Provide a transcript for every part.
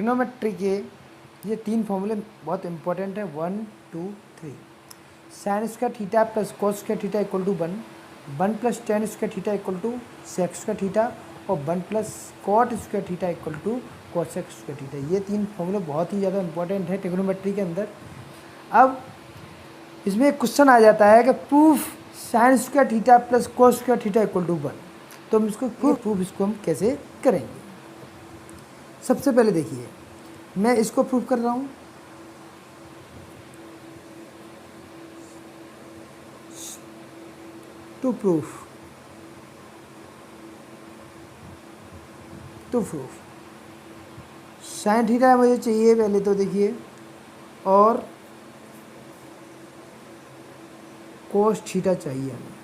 Trigonometry के ये 3 फॉर्मूले बहुत इंपॉर्टेंट है, 1 2 3। Sine square theta plus cos square theta equal to 1 plus tan square theta equal to sec square theta और 1 plus cot square theta equal to cosec square theta. ये 3 फॉर्मूले बहुत ही ज़्यादा इंपॉर्टेंट है ट्रिग्नोमेट्री के अंदर। अब इसमें एक क्वेश्चन आ जाता है कि proof sine square theta plus cos square theta equal to 1, तो हम इसको प्रूफ इसको हम कैसे करेंगे। सबसे पहले देखिए, मैं इसको प्रूफ कर रहा हूँ। टू प्रूफ साइन थीटा मुझे चाहिए पहले, तो देखिए, और कोस थीटा चाहिए हमें।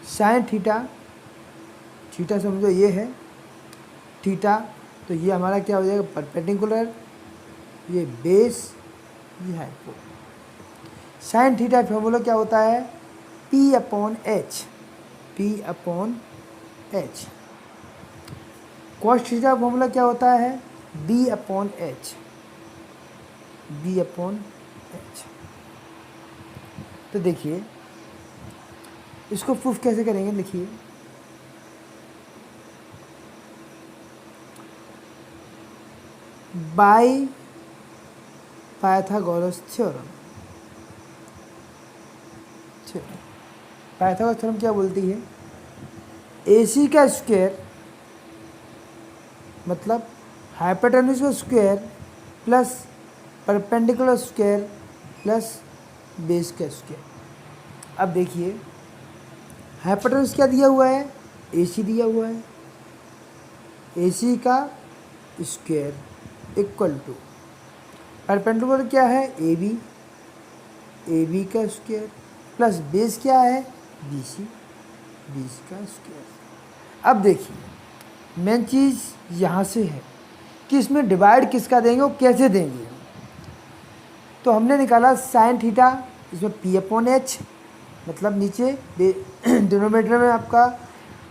साइन थीटा समझो ये है थीटा, तो ये हमारा क्या हो जाएगा, परपेंडिकुलर, ये बेस, ये हाइपो। साइन थीटा फॉर्मूला क्या होता है, P upon H. Cos theta formula क्या होता है, B अपॉन एच। तो देखिए इसको प्रूफ कैसे करेंगे, लिखिए by Pythagoras theorem. Pythagoras theorem क्या बोलती है, AC का स्क्वायर मतलब हाइपोटेन्यूज का square plus perpendicular square plus base का स्क्वायर। अब देखिए हाइपोटेन्यूज क्या दिया हुआ है, AC दिया हुआ है, AC का स्क्वायर इक्वल टू परपेंडिकुलर क्या है, AB का स्क्वायर प्लस बेस क्या है, BC का स्क्वायर। अब देखिए मेन चीज़ यहाँ से है कि इसमें डिवाइड किसका देंगे और कैसे देंगे। तो हमने निकाला साइन थीटा, इसमें P अपॉन एच, मतलब नीचे डिनोमिनेटर में आपका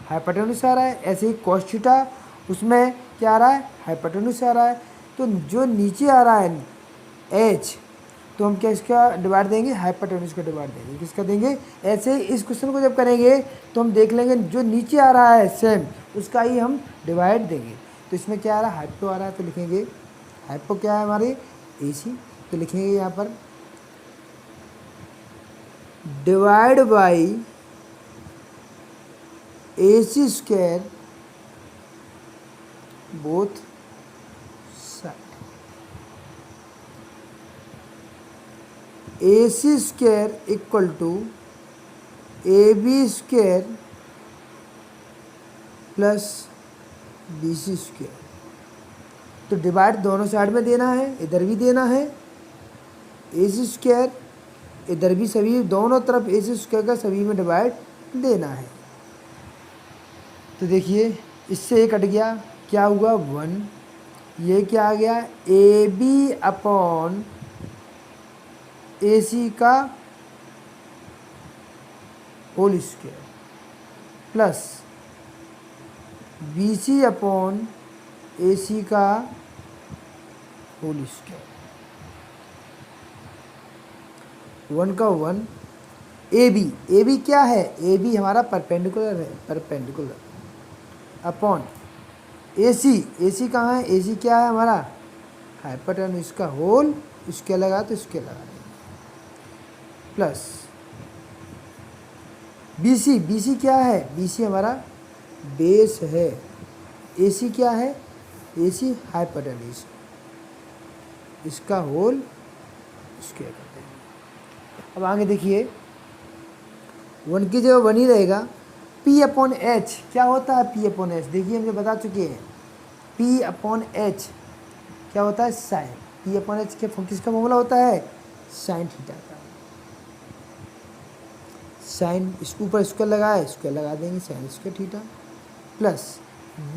हाइपोटेन्यूज आ रहा है, ऐसे ही कॉस थीटा उसमें क्या आ रहा है, हाइपोटेन्यूज आ रहा है। तो जो नीचे आ रहा है एच, तो हम क्या इसका डिवाइड देंगे, हाइपोटेन्यूज का डिवाइड देंगे। किसका देंगे, ऐसे ही इस क्वेश्चन को जब करेंगे तो हम देख लेंगे जो नीचे आ रहा है सेम उसका ही हम डिवाइड देंगे। तो इसमें क्या आ रहा है, हाइपो आ रहा है, तो लिखेंगे हाइपो क्या है हमारे, AC, तो लिखेंगे यहाँ पर divide by AC square both side. AC square equal to AB square plus BC square. तो डिवाइड दोनों साइड में देना है, इधर भी देना है AC स्क्वायर, इधर भी सभी दोनों तरफ AC स्क्वायर का सभी में डिवाइड देना है। तो देखिए इससे एक कट गया, क्या हुआ 1, ये क्या आ गया AB अपॉन AC का whole square plus BC upon AC का होल स्क्वायर। 1 का 1, AB क्या है, AB हमारा परपेंडिकुलर है, अपॉन AC कहाँ है, AC क्या है हमारा हाइपोटेन्यूज का होल स्क्वायर लगा तो स्क्वायर लगा देंगे, प्लस BC क्या है, BC हमारा बेस है, AC क्या है, AC हाइपोटेन्यूज, इसका होल स्क्वायर करते हैं। अब आगे देखिए 1 की जगह 1 ही रहेगा। P अपॉन एच क्या होता है, P अपॉन एच देखिए मुझे बता चुके हैं, P अपॉन एच क्या होता है, साइन। P अपॉन एच के किसका फॉर्मूला होता है, साइन थीटा का। साइन इसके ऊपर स्क्वायर लगाए, स्क्वायर लगा देंगे sign square theta, plus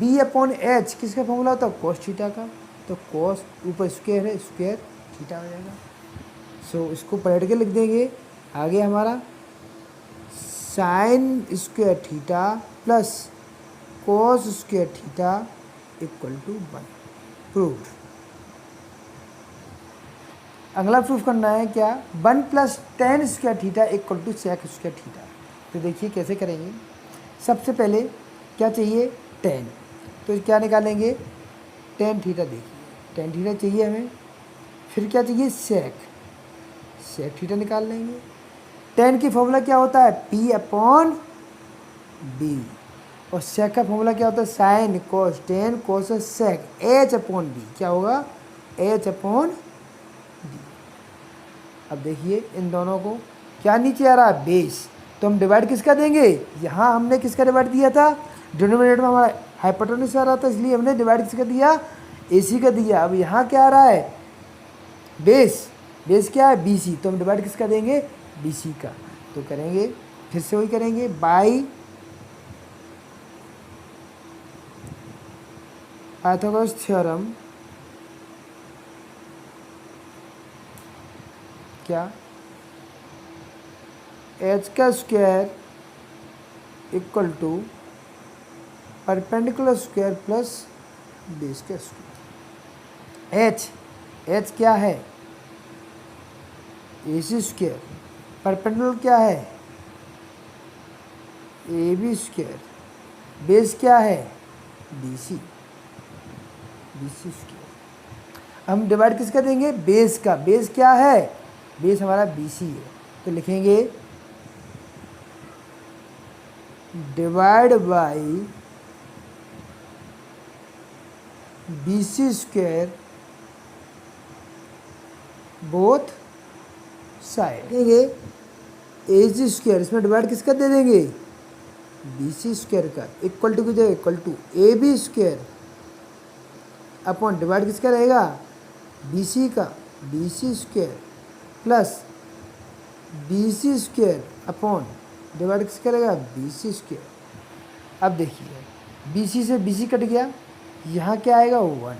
B upon H किसका फॉर्मूला होता है, कॉस थीटा का। तो कॉस ऊपर स्क्वायर है, स्क्वायर थीटा हो जाएगा। सो इसको पलट के लिख देंगे, आगे हमारा sine square theta plus cos square theta equal to 1। Proof. अगला प्रूफ करना है क्या, 1 + tan square theta equal to sec square theta. तो देखिए कैसे करेंगे। सबसे पहले क्या चाहिए, tan। तो क्या निकालेंगे, tan थीटा। देखिए tan थीटा चाहिए हमें। फिर क्या चाहिए, sec थीटा निकाल लेंगे। tan की फॉर्मूला क्या होता है, P/B। और sec का फॉर्मूला क्या होता है, sin cos tan cos sec H/B। क्या होगा, H/B। अब देखिए इन दोनों को क्या नीचे आ रहा है, बेस। तो हम डिवाइड किसका देंगे, यहाँ हमने किसका डिवाइड दिया था, डिनोमिनेटर में हमारा हाइपोटेन्यूज आ रहा था, इसलिए हमने डिवाइड किसका दिया, AC का दिया। अब यहाँ क्या आ रहा है, बेस क्या है, BC। तो हम डिवाइड किसका देंगे, BC का। तो करेंगे, फिर से वही करेंगे, बाई पाइथागोरस थ्योरम क्या, h का square equal to perpendicular square plus base का स्क्वायर। h क्या है, AC स्क्वायर। परपेंडिकुलर क्या है, AB स्क्वायर। बेस क्या है, BC स्क्वायर। हम डिवाइड किसका देंगे, बेस का। बेस क्या है, बेस हमारा BC है। तो लिखेंगे divide by BC square both side. देंगे AC स्क्वायर, इसमें डिवाइड किसका दे देंगे, BC स्क्वायर का। इक्वल टू की जगह equal to AB square upon divide किसका रहेगा, BC का, BC square plus BC square upon divide किसका रहेगा, BC स्क्वायर। अब देखिए BC से BC कट गया, यहाँ क्या आएगा, 1।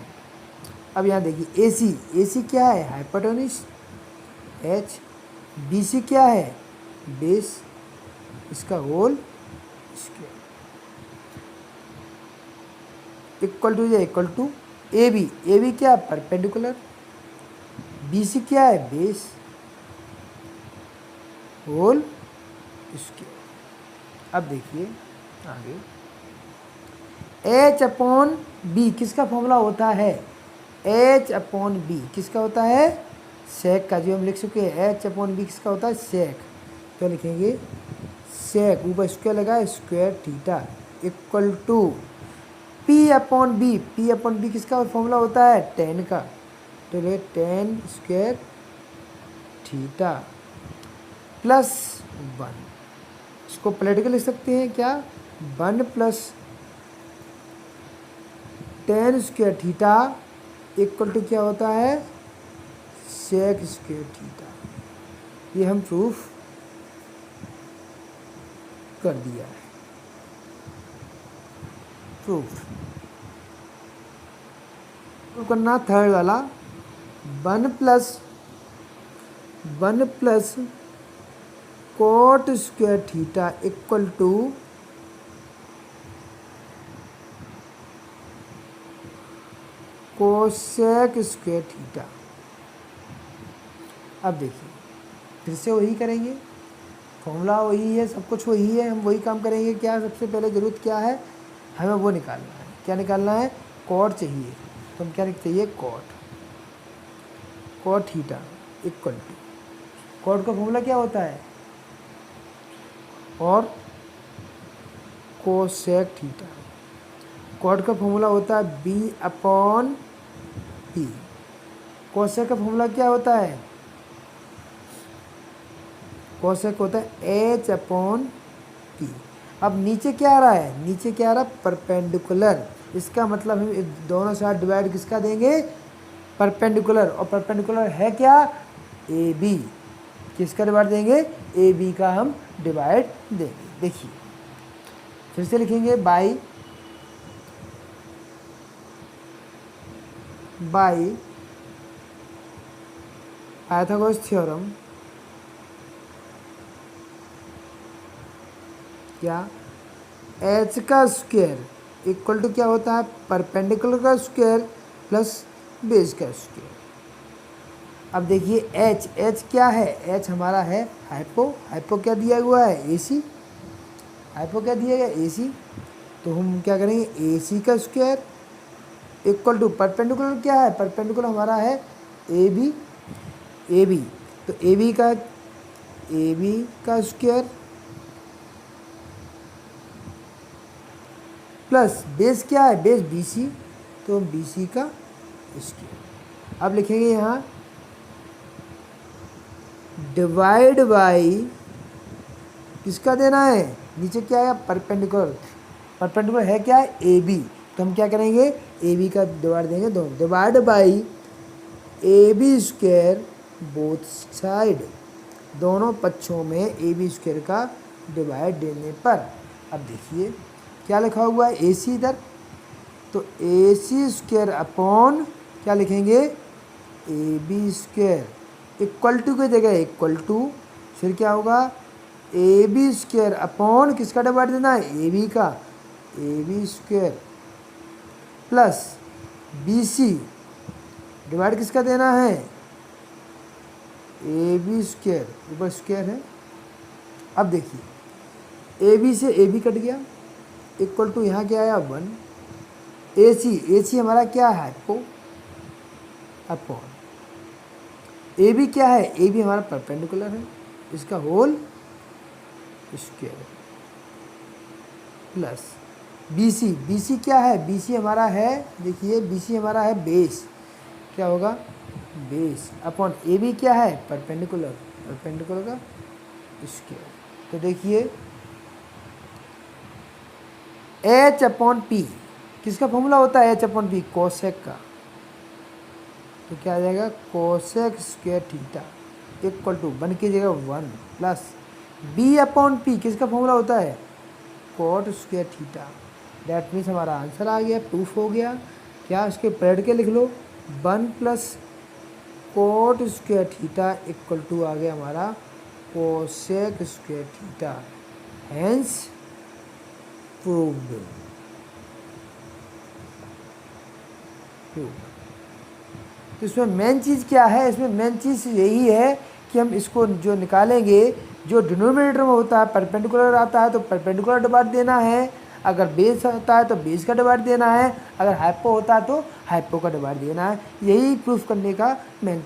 अब यहाँ देखिए AC क्या है, हाइपोटेन्यूज H। BC क्या है, बेस, इसका whole square. Equal to equal to AB क्या है, परपेंडिकुलर। BC क्या है, बेस, होल स्क्वायर। अब देखिए आगे, H/B किसका फॉर्मूला होता है, H/B किसका होता है, सेक का। जो हम लिख चुके हैं, H/B किसका होता है, सेक। तो लिखेंगे सेक, ऊपर स्क्वायर लगा, square theta equal to P/B किसका फॉर्मूला होता है, tan का। तो ले tan स्क्वायर थीटा प्लस 1। इसको पलट के लिख सकते हैं क्या, 1 + tan square theta equal to क्या होता है, sec स्क्वायर थीटा। ये हम प्रूफ कर दिया है। प्रूफ करना थर्ड वाला, 1 + cot square theta equal to cosec square theta. अब देखिए फिर से वही करेंगे, फॉर्मूला वही है, सब कुछ वही है, हम वही काम करेंगे। क्या सबसे पहले ज़रूरत क्या है, हमें वो निकालना है। क्या निकालना है, कॉट चाहिए। तो हम क्या चाहिए, cot theta equal to, cot का फॉर्मूला क्या होता है, और कोसेक थीटा। कॉट का फॉर्मूला होता है B/P। कोसेक का फॉर्मूला क्या होता है, कोसेक होता है H/P। अब नीचे क्या आ रहा है, नीचे क्या आ रहा है, परपेंडिकुलर। इसका मतलब हम दोनों साइड डिवाइड किसका देंगे, परपेंडिकुलर। और परपेंडिकुलर है क्या, AB। किसका डिवाइड देंगे, AB का हम डिवाइड देंगे। देखिए फिर से लिखेंगे बाई पाइथागोरस थ्योरम क्या, H का स्क्वायर इक्वल टू क्या होता है, परपेंडिकुलर का स्क्वायर प्लस बेस का स्क्वायर। अब देखिए एच क्या है, एच हमारा है हाइपो क्या दिया हुआ है एसी, हाइपो क्या दिया गया एसी, तो हम क्या करेंगे एसी का स्क्वायर इक्वल टू परपेंडिकुलर क्या है, परपेंडिकुलर हमारा है ए बी तो ए बी का स्क्वायर प्लस बेस क्या है, बेस बी सी, तो बी सी का स्क्वायर। अब लिखेंगे यहाँ डिवाइड बाई किसका देना है, नीचे क्या है परपेंडिकुलर, परपेंडिकुलर है क्या है ए बी, तो हम क्या करेंगे ए बी का डिवाइड देंगे दोनों, divide by A B square both side, दोनों पक्षों में ए बी स्क्वायर का डिवाइड देने पर। अब देखिए क्या लिखा हुआ है ए सी इधर, तो ए सी स्क्वायर अपॉन क्या लिखेंगे A B square equal to की जगह इक्वल टू, फिर क्या होगा ए बी स्क्वायर अपॉन किसका डिवाइड देना है ए बी का, A B square plus B C divide किसका देना है ए बी स्क्वायर, ऊपर स्क्वायर है। अब देखिए ए बी से ए बी कट गया इक्वल टू यहाँ क्या आया 1, ए सी हमारा क्या है हाइपो अपॉन ए बी क्या है, ए बी हमारा परपेंडिकुलर है, इसका whole square plus B C क्या है, बी सी हमारा है, देखिए बी सी हमारा है बेस, क्या होगा बेस अपॉन ए बी क्या है परपेंडिकुलर का स्क्वायर। तो देखिए एच अपॉन पी किसका फॉर्मूला होता है, एच अपॉन पी कोसेक का, तो क्या आ जाएगा cosec square theta equal to 1 की जगह 1 प्लस बी अपॉन पी किसका फॉर्मूला होता है cot square theta. That means हमारा आंसर आ गया, प्रूफ हो गया। क्या उसके पलट के लिख लो 1 plus cot square theta equal to आ गया हमारा cosec square theta, hence proved. तो इसमें मेन चीज़ क्या है, इसमें मेन चीज़ यही है कि हम इसको जो निकालेंगे, जो डिनोमिनेटर में होता है परपेंडिकुलर आता है तो परपेंडिकुलर डिवाइड देना है, अगर बेस होता है तो बेस का डिवाइड देना है, अगर हाइपो होता है तो हाइपो का डिवाइड देना है। यही प्रूफ करने का मेन